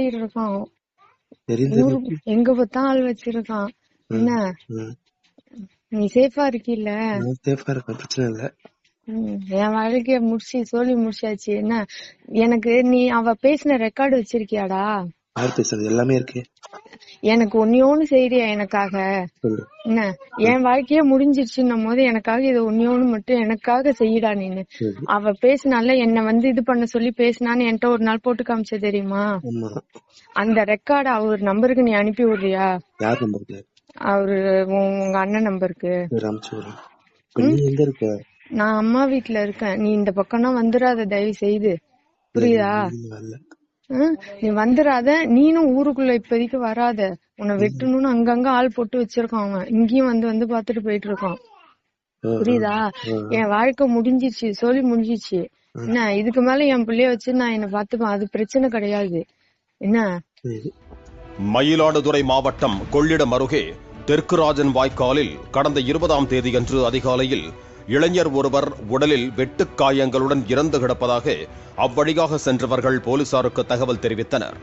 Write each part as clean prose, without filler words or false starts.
இருக்கான். எங்க பார்த்தா ஆள் வச்சிருக்கான். என்ன நீ சேஃபா இருக்கீல்ல? சேஃபா இருக்க, பிரச்சனை இல்ல. என் வாழ்க்கைய முடிச்சாச்சு. என்ன எனக்கு நீ அவ பேசின ரெக்கார்டு வச்சிருக்கியாடா? யார் பேசுறது? எல்லாமே இருக்கு. எனக்கு ஒன்னு செய்யறியா எனக்காக? என்ன என் வாழ்க்கையே முடிஞ்சிருச்சுன்னும் போது எனக்காக இது ஒன்னு மட்டும் எனக்காக செய்யடா. நீனு அவ பேசினால என்ன இது பண்ண சொல்லி பேசினான்னு என்கிட்ட ஒரு நாள் போட்டு காமிச்ச தெரியுமா? அந்த ரெக்கார்டு அவர் நம்பருக்கு நீ அனுப்பி விடுறியா? யார் நம்பருக்கு? அவரு உங்க அண்ணன் நம்பருக்கு. நான் அம்மா வீட்டுல இருக்கேன். நீ இந்த பக்கம்னா வந்துடாத, தயவு செய்து. புரியுதா? நீ வந்துடாத. நீனும் ஊருக்குள்ள இப்போதைக்கு வராத. உன்னை வெட்டணும்னு அங்கங்க ஆள் போட்டு வச்சிருக்காங்க. இங்கேயும் வந்து பாத்துட்டு போயிட்டு இருக்கான். புரியுதா? என் வாழ்க்கை முடிஞ்சிச்சு, சொல்லி முடிஞ்சிச்சு. என்ன இதுக்கு மேல என் பிள்ளைய வச்சு நான் என்ன பாத்துப்பேன். அது பிரச்சனை கிடையாது. என்ன மயிலாடுதுறை மாவட்டம் கொள்ளிடம் அருகே தெற்குராஜன் வாய்க்காலில் கடந்த 20ஆம் தேதியன்று அதிகாலையில் இளைஞர் ஒருவர் உடலில் வெட்டுக்காயங்களுடன் இறந்து கிடப்பதாக அவ்வழியாக சென்றவர்கள் போலீசாருக்கு தகவல் தெரிவித்தனர்.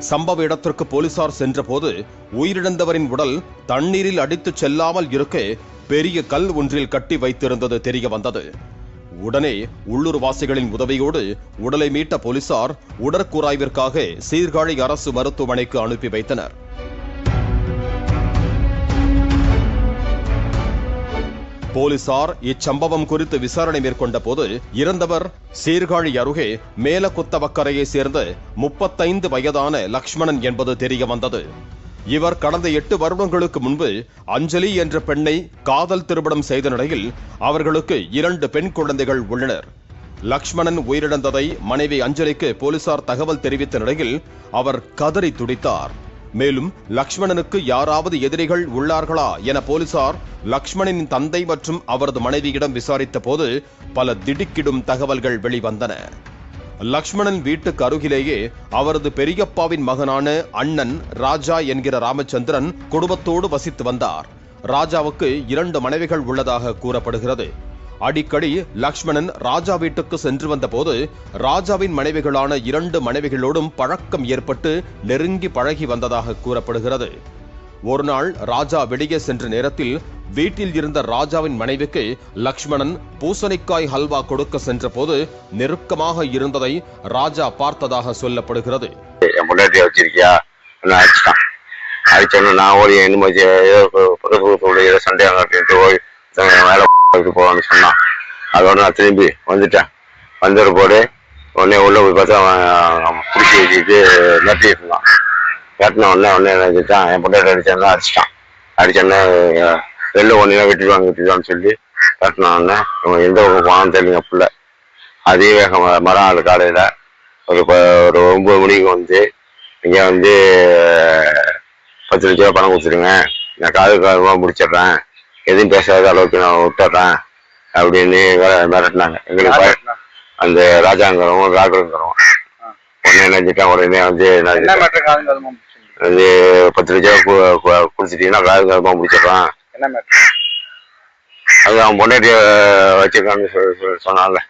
சம்பவ இடத்திற்கு போலீசார் சென்றபோது உயிரிழந்தவரின் உடல் தண்ணீரில் அடித்துச் செல்லாமல் இருக்க பெரிய கல் ஒன்றில் கட்டி வைத்திருந்தது தெரிய வந்தது. உடனே உள்ளூர்வாசிகளின் உதவியோடு உடலை மீட்ட போலீசார் உடற்கூராய்விற்காக சீர்காழி அரசு மருத்துவமனைக்கு அனுப்பி வைத்தனர். போலீசார் இச்சம்பவம் குறித்து விசாரணை மேற்கொண்ட போது இறந்தவர் சீர்காழி அருகே மேலக்குத்தவக்கரையை சேர்ந்த 35 வயதான லக்ஷ்மணன் என்பது தெரிய வந்தது. இவர் கடந்த 8 வருடங்களுக்கு முன்பு அஞ்சலி என்ற பெண்ணை காதல் திருமணம் செய்த நிலையில் அவர்களுக்கு 2 பெண் குழந்தைகள் உள்ளனர். லக்ஷ்மணன் உயிரிழந்ததை மனைவி அஞ்சலிக்கு போலீசார் தகவல் தெரிவித்த நிலையில் அவர் கதறி துடித்தார். மேலும் லக்ஷ்மணனுக்கு யாராவது எதிரிகள் உள்ளார்களா என போலீசார் லக்ஷ்மணனின் தந்தை மற்றும் அவரது மனைவியிடம் விசாரித்த போது பல திடுக்கிடும் தகவல்கள் வெளிவந்தன. லக்ஷ்மணன் வீட்டுக்கு அருகிலேயே அவரது பெரியப்பாவின் மகனான அண்ணன் ராஜா என்கிற ராமச்சந்திரன் குடும்பத்தோடு வசித்து வந்தார். ராஜாவுக்கு 2 மனைவிகள் உள்ளதாக கூறப்படுகிறது. அடிக்கடி லக்ஷ்மணன் ராஜா வீட்டுக்கு சென்று வந்த போது ராஜாவின் மனைவிகளான 2 மனைவிகளோடும் பழக்கம் ஏற்பட்டு நெருங்கி பழகி வந்ததாக கூறப்படுகிறது. ஒரு நாள் ராஜா வெளியே சென்ற நேரத்தில் வீட்டில் இருந்த ராஜாவின் மனைவிக்கு லக்ஷ்மணன் பூசணிக்காய் ஹல்வா கொடுக்க சென்ற போது நெருக்கமாக இருந்ததை ராஜா பார்த்ததாக சொல்லப்படுகிறது. போவான்னு சொன்னான். அதோட நான் திரும்பி வந்துட்டேன். வந்துற போது உடனே உள்ள போய் பார்த்தா அவன் பிடிச்சி வச்சுட்டு நட்டிட்டு இருந்தான். கட்டின உடனே என்ன வச்சுட்டான், என் பொண்டாட்டி அடிச்சான், அடிச்சோன்னே வெளில ஒன்றுனா விட்டுடுவான்னு சொல்லி கட்டின உடனே இவன் எந்த போனான்னு தெரியல பிள்ளை. அதே வேகம் மரம் ஆள் காலையில் ஒரு 9 மணிக்கு வந்து இங்கே வந்து 10 லட்ச ரூபா பணம் கொடுத்துருங்க, நான் காதுக்காக முடிச்சிடுறேன், எதுவும் பேசாத அளவுக்கு நான் விட்டுறேன் அப்படின்னு மிரட்டினாங்க. எங்களுக்கு அந்த ராஜாங்கிறவங்க ராகுங்கிறவங்க உடனே நினைச்சிட்டேன். உடனே வந்து 10 லட்ச ரூபா குடிச்சிட்டீங்கன்னா ராகுங்கிறமா முடிச்சிடறான், அது அவன் பொண்டாட்டிய வச்சிருக்கான்னு சொன்னால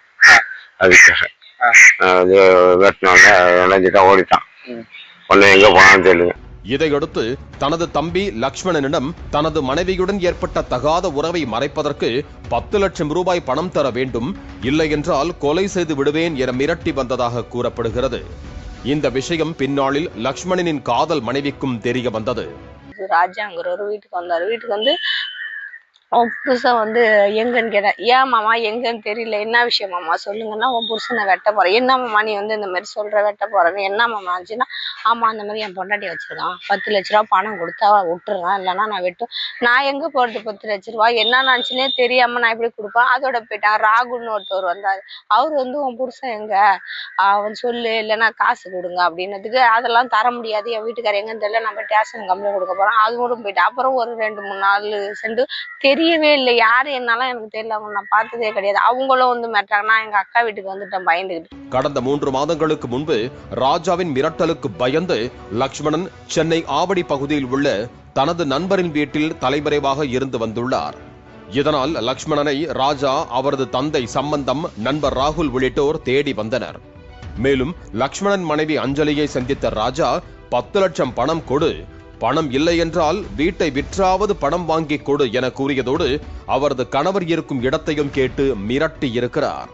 அதுக்காக மிரட்டினோடனே நினைச்சிட்டான், ஓடிட்டான். உடனே எங்க போனான்னு தெரியல. இதையடுத்து தனது தம்பி லக்ஷ்மணனிடம் தனது மனைவியுடன் ஏற்பட்ட தகாத உறவை மறைப்பதற்கு 10 லட்சம் ரூபாய் பணம் தர வேண்டும், இல்லை என்றால் கொலை செய்து விடுவேன் என மிரட்டி வந்ததாக கூறப்படுகிறது. இந்த விஷயம் பின்னாளில் லக்ஷ்மணனின் காதல் மனைவிக்கும் தெரிய வந்தது. ராஜாங்கிற ஒரு வீட்டுக்கு வந்தாரு. வீட்டுக்கு வந்து உன் புருஷன் வந்து எங்கன்னு கேட்டேன். ஏன் மாமா எங்கன்னு தெரியல, என்ன விஷயம் மாமா சொல்லுங்கன்னா, உன் புருஷனை வெட்ட போறேன். என்ன மாமா நீ வந்து இந்த மாதிரி சொல்ற, வெட்ட போறேன்னு என்ன மாமா ஆச்சுன்னா, ஆமா அந்த மாதிரி என் பொண்டாட்டி வச்சிருக்கான், 10 லட்ச ரூபா பணம் கொடுத்தா விட்டுறான், இல்லைன்னா நான் வெட்டும். நான் எங்க போறது 10 லட்ச ரூபா, என்ன நினைச்சுனே தெரியாம நான் எப்படி கொடுப்பேன். அதோட போயிட்டான். ராகுல்னு ஒருத்தவர் வந்தாரு. அவர் வந்து உன் புருஷன் எங்க, அவன் சொல்லு, இல்லைன்னா காசு கொடுங்க அப்படின்னதுக்கு, அதெல்லாம் தர முடியாது, என் வீட்டுக்காரர் எங்கன்னு தெரியல, நம்ம ஸ்டேஷன் கம்ப்ளைண்ட் கொடுக்க போறோம். அது கூட போயிட்டேன். அப்புறம் ஒரு 2-3 நாள் சென்று தெரியவே இல்லை யாரு என்னாலும் எனக்கு தெரியல, அவங்க நான் பார்த்ததே கிடையாது. அவங்களும் வந்து மிரட்டாங்க. நான் எங்க அக்கா வீட்டுக்கு வந்துட்டேன் பயந்துகிட்டு. கடந்த 3 மாதங்களுக்கு முன்பு ராஜாவின் மிரட்டலுக்கு பயந்து லக்ஷ்மணன் சென்னை ஆவடி பகுதியில் உள்ள தனது நண்பரின் வீட்டில் தலைமறைவாக இருந்து வந்துள்ளார். இதனால் லக்ஷ்மணனை ராஜா, அவரது தந்தை சம்பந்தம், நண்பர் ராகுல் உள்ளிட்டோர் தேடி வந்தனர். மேலும் லக்ஷ்மணன் மனைவி அஞ்சலியை சந்தித்த ராஜா 10 லட்சம் பணம் கொடு, பணம் இல்லை என்றால் வீட்டை விற்றாவது பணம் வாங்கி கொடு என கூறியதோடு அவரது கணவர் இருக்கும் இடத்தையும் கேட்டு மிரட்டி இருக்கிறார்.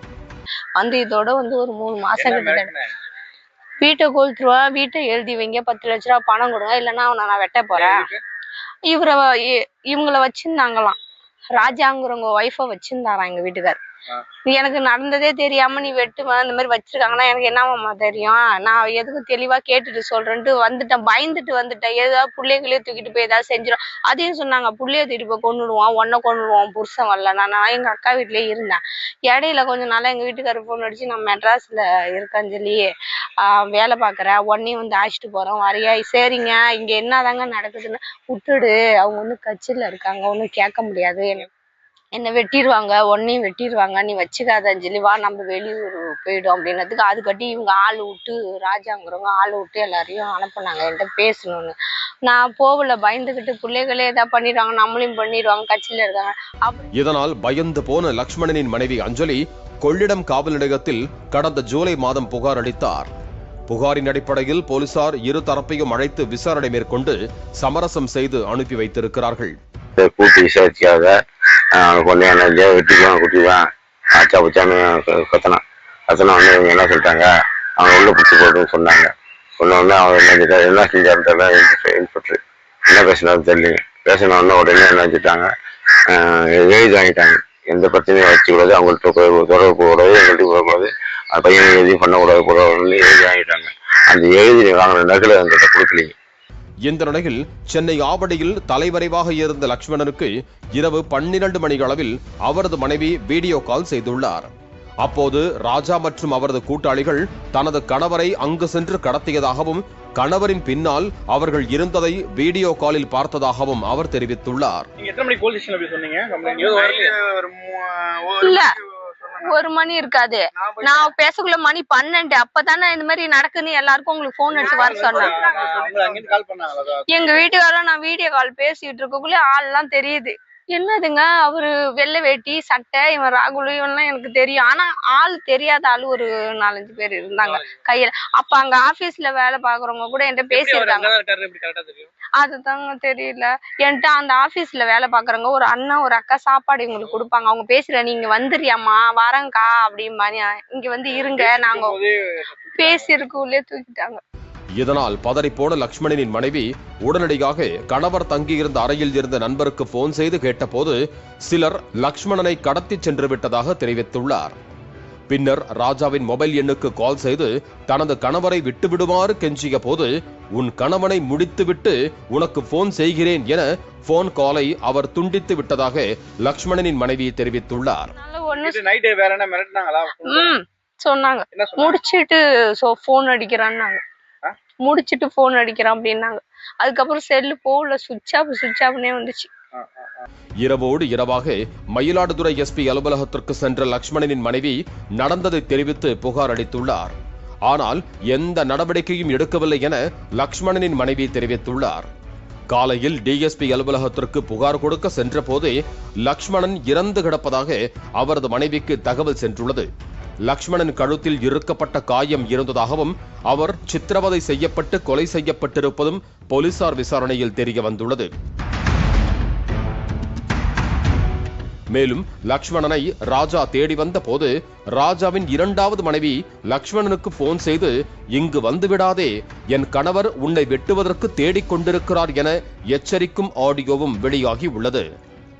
வந்து இதோட வந்து ஒரு 3 மாசம் கிட்ட வீட்டை கொளுத்துருவா, வீட்டை எழுதி வைங்க, 10 லட்ச ரூபா பணம் கொடுங்க, இல்லைன்னா அவனை நான் வெட்ட போறேன். இவங்கள வச்சிருந்தாங்களாம், ராஜாங்கிறவங்க ஒய்ஃபை வச்சிருந்தாராம் எங்க வீட்டுக்கார். எனக்கு நடந்ததே தெரியாம நீ வெட்டுமா இந்த மாதிரி வச்சிருக்காங்கன்னா எனக்கு என்னமாம்மா தெரியும், நான் எதுக்கும் தெளிவா கேட்டுட்டு சொல்றேன்ட்டு வந்துட்டேன். பயந்துட்டு வந்துட்டேன், ஏதாவது பிள்ளைகளே தூக்கிட்டு போய் ஏதாவது செஞ்சிடும். அதையும் சொன்னாங்க, புள்ளைய தூக்கிட்டு போய் கொண்டுடுவான், ஒன்ன கொண்டுடுவான், புருஷன் வரல. நான் எங்க அக்கா வீட்லயே இருந்தேன். இடையில கொஞ்ச நாளா எங்க வீட்டுக்காரர் போன் அடிச்சு, நான் மெட்ராஸ்ல இருக்கேன் சொல்லி வேலை பாக்குறேன், உடனே வந்து அழைச்சிட்டு போறேன் வரையா. சரிங்க, இங்க என்னதாங்க நடக்குதுன்னு விட்டுடு, அவங்க ஒன்னும் கட்சியில இருக்காங்க, ஒன்னும் கேட்க முடியாது, என்ன வெட்டிடுவாங்க, உன்னையும் வெட்டிடுவாங்க, நீ வச்சுக்காதன்னு சொல்லி வா நம்ம வெளியூர் போயிடும் அப்படின்னதுக்கு அது கட்டி இவங்க ஆள் விட்டு, ராஜாங்கிறவங்க ஆள் விட்டு எல்லாரையும் அனுப்புனாங்க என்கிட்ட பேசணும்னு. நான் போகல, பயந்துகிட்டு பிள்ளைகளே ஏதாவது பண்ணிடுவாங்க, நம்மளையும் பண்ணிடுவாங்க, கட்சியில இருக்காங்க. இதனால் பயந்து போன லக்ஷ்மணனின் மனைவி அஞ்சலி கொள்ளிடம் காவல் நிலையத்தில் கடந்த ஜூலை மாதம் புகார் அளித்தார். புகாரின் அடிப்படையில் போலீசார் இரு தரப்பையும் அழைத்து விசாரணை மேற்கொண்டு சமரசம் செய்து அனுப்பி வைத்திருக்கிறார்கள். கூட்டி விசாரிச்சாத பொண்ணு என்ன வெட்டிக்குவான் குட்டிக்குவான் ஆச்சா பச்சான்னு கத்தனா உடனே இவங்க என்ன சொல்லிட்டாங்க, அவங்க உள்ள பிடிச்சி போட்டுன்னு சொன்னாங்க. சொன்ன உடனே அவங்க என்ன செஞ்சாருன்னு இன்ஸ்பெக்டர் என்ன பேசினாலும் தெரியல. பேசின உடனே உடனே என்ன செஞ்சுட்டாங்க, எழுதி வாங்கிட்டாங்க. எந்த பிரச்சனையும் வச்சுக்கூடாது, அவங்கள்ட்ட தொடர்பு போகக்கூடாது, எங்கள்கிட்ட போகக்கூடாது, அந்த பையனை எதையும் பண்ணக்கூடாது போடக்கூடாதுன்னு எழுதி வாங்கிட்டாங்க. அந்த எழுதி வாங்கின நகலை எங்கள்கிட்ட கொடுக்கலீங்க. இந்த நிலையில் சென்னை ஆவடியில் தலைமறைவாக இருந்த லக்ஷ்மணனுக்கு இரவு 12 மணி அளவில் அவரது மனைவி வீடியோ கால் செய்துள்ளார். அப்போது ராஜா மற்றும் அவரது கூட்டாளிகள் தனது கணவரை அங்கு சென்று கடத்தியதாகவும் கணவரின் பின்னால் அவர்கள் இருந்ததை வீடியோ காலில் பார்த்ததாகவும் அவர் தெரிவித்துள்ளார். 1 மணி இருக்காது, நான் பேசக்குள்ள மணி 12. அப்பதானே இந்த மாதிரி நடக்குன்னு எல்லாருக்கும் உங்களுக்கு போன் அடிச்சு வர சொன்னேன். எங்க வீட்டுக்காரர் நான் வீடியோ கால் பேசிட்டு இருக்கக்குள்ள ஆள் எல்லாம் தெரியுது. என்னதுங்க அவரு வெள்ளை வேட்டி சட்டை, இவன் ராகுல், இவன்லாம் எனக்கு தெரியும். ஆனா ஆள் தெரியாத ஆளு ஒரு 4-5 பேர் இருந்தாங்க கையில. அப்ப அங்க ஆபீஸ்ல வேலை பாக்குறவங்க கூட என்கிட்ட பேசியிருக்காங்க. அதுதாங்க தெரியல. என்கிட்ட அந்த ஆபீஸ்ல வேலை பாக்குறவங்க ஒரு அண்ணன் ஒரு அக்கா சாப்பாடு இவங்களுக்கு கொடுப்பாங்க. அவங்க பேசுற, நீங்க வந்துறியாமா, வரங்கா அப்படிம்பா, இங்க வந்து இருங்க, நாங்க பேசியிருக்கே தூக்கிட்டாங்க. இதனால் பதறிப்போன லக்ஷ்மணனின் மனைவி உடனடியாக கணவர் தங்கியிருந்த அறையில் இருந்த நண்பருக்கு போன் செய்து கேட்டபோது சிலர் லக்ஷ்மணனை கடத்தி சென்று விட்டதாக தெரிவித்துள்ளார். பின்னர் ராஜாவின் மொபைல் எண்ணுக்கு கால் செய்து தனது கணவரை விட்டுவிடுமாறு கெஞ்சிய போது, உன் கணவனை முடித்துவிட்டு உனக்கு போன் செய்கிறேன் என போன் காலை அவர் துண்டித்து விட்டதாக லக்ஷ்மணனின் மனைவி தெரிவித்துள்ளார். சொன்னாங்க முடிச்சிட்டு போன் அடிக்கிறான்னாங்க, முடிச்சிட்டு போன் அடிக்கிறான் அப்படின்னாங்க. அதுக்கப்புறம் செல்லு போல சுவிட்ச் ஆஃப்னே வந்துச்சு. இரவோடு இரவாக மயிலாடுதுறை எஸ்பி அலுவலகத்திற்கு சென்ற லக்ஷ்மணனின் மனைவி நடந்ததை தெரிவித்து புகார் அளித்துள்ளார். ஆனால் எந்த நடவடிக்கையும் எடுக்கவில்லை என லக்ஷ்மணனின் மனைவி தெரிவித்துள்ளார். காலையில் டிஎஸ்பி அலுவலகத்திற்கு புகார் கொடுக்க சென்ற போதே லக்ஷ்மணன் இறந்து கிடப்பதாக அவரது மனைவிக்கு தகவல் சென்றுள்ளது. லக்ஷ்மணன் கழுத்தில் இறுக்கப்பட்ட காயம் இருந்ததாகவும் அவர் சித்திரவதை செய்யப்பட்டு கொலை செய்யப்பட்டிருப்பதும் போலீசார் விசாரணையில் தெரிய வந்துள்ளது. மேலும் லக்ஷ்மணனை ராஜா தேடி வந்த போது ராஜாவின் 2வது மனைவி லக்ஷ்மணனுக்கு போன் செய்து, இங்கு வந்துவிடாதே, என் கணவர் உன்னை வெட்டுவதற்கு தேடிக் கொண்டிருக்கிறார் என எச்சரிக்கும் ஆடியோவும் வெளியாகி உள்ளது.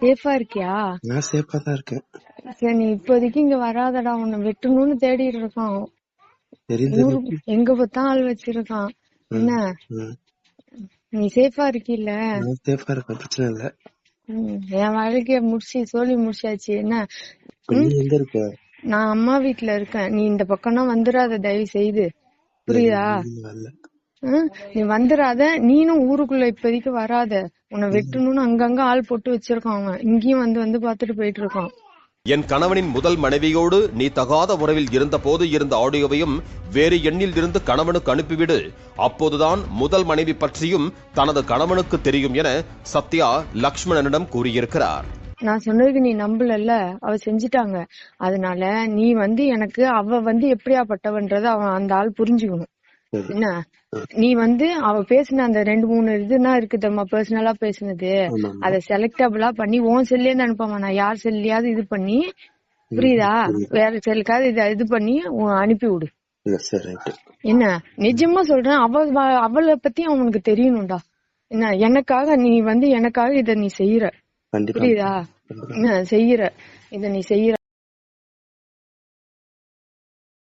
சேஃபா இருக்கியா? நான் சேஃபா தான் இருக்கேன். சரி, நீ இப்போதைக்கு இங்க வராதடா, உன்னை வெட்டணும்னு தேடிட்டு இருக்கான். எங்க பார்த்தா ஆள் வச்சிருக்கான். என்ன நீ சேஃபா இருக்கீல்ல? சேஃபா இருக்க, பிரச்சனை இல்ல. என் வாழ்க்கைய சொல்லி முடிச்சாச்சு. என்ன எங்க இருக்க? நான் அம்மா வீட்டுல இருக்கேன். நீ இந்த பக்கம்னா வந்துடாத, தயவு செய்து, புரியுதா? நீ வந்துடாத, நீனும் ஊருக்குள்ள இப்போதைக்கு வராத. உன்னை வெட்டணும்னு அங்கங்க ஆள் போட்டு வச்சிருக்கான். அவன் இங்கேயும் வந்து பாத்துட்டு போயிட்டு இருக்கான். என் கணவனின் முதல் மனைவியோடு நீ தகாத உறவில் இருந்த போது இருந்த ஆடியோவையும் வேறு எண்ணில் இருந்து கணவனுக்கு அனுப்பிவிடு, அப்போதுதான் முதல் மனைவி பற்றியும் தனது கணவனுக்கு தெரியும் என சத்யா லக்ஷ்மணனிடம் கூறியிருக்கிறார். நான் சொன்னதுக்கு நீ நம்பலல்ல, அவ செஞ்சுட்டாங்க. அதனால நீ எனக்கு அவ எப்படியாப்பட்டவன்றத அவன் அந்த ஆள் புரிஞ்சுக்கணும். சரி. என்ன நீ அவ பேசின அந்த 2-3 இதுனா இருக்கு தெரியுமா, பர்சனலா பேசுனது, ஆமா ஆமா. அத செலக்டபிளா பண்ணி உன் செல்லே இருந்து அனுப்பாம, நான் யார் செல்லையாவது இது பண்ணி, புரியுதா, புரியுது. வேற செல்லுக்காவது இது பண்ணி அனுப்பி விடு. இல்ல சரி ரைட்டு. என்ன நிஜமா சொல்றேன், அவளை பத்தி அவனுக்கு தெரியணும்டா. என்ன எனக்காக நீ எனக்காக இத நீ செய்யற, கண்டிப்பா புரியுதா, கண்டிப்பா. என்ன செய்யற, இத நீ செய்யற.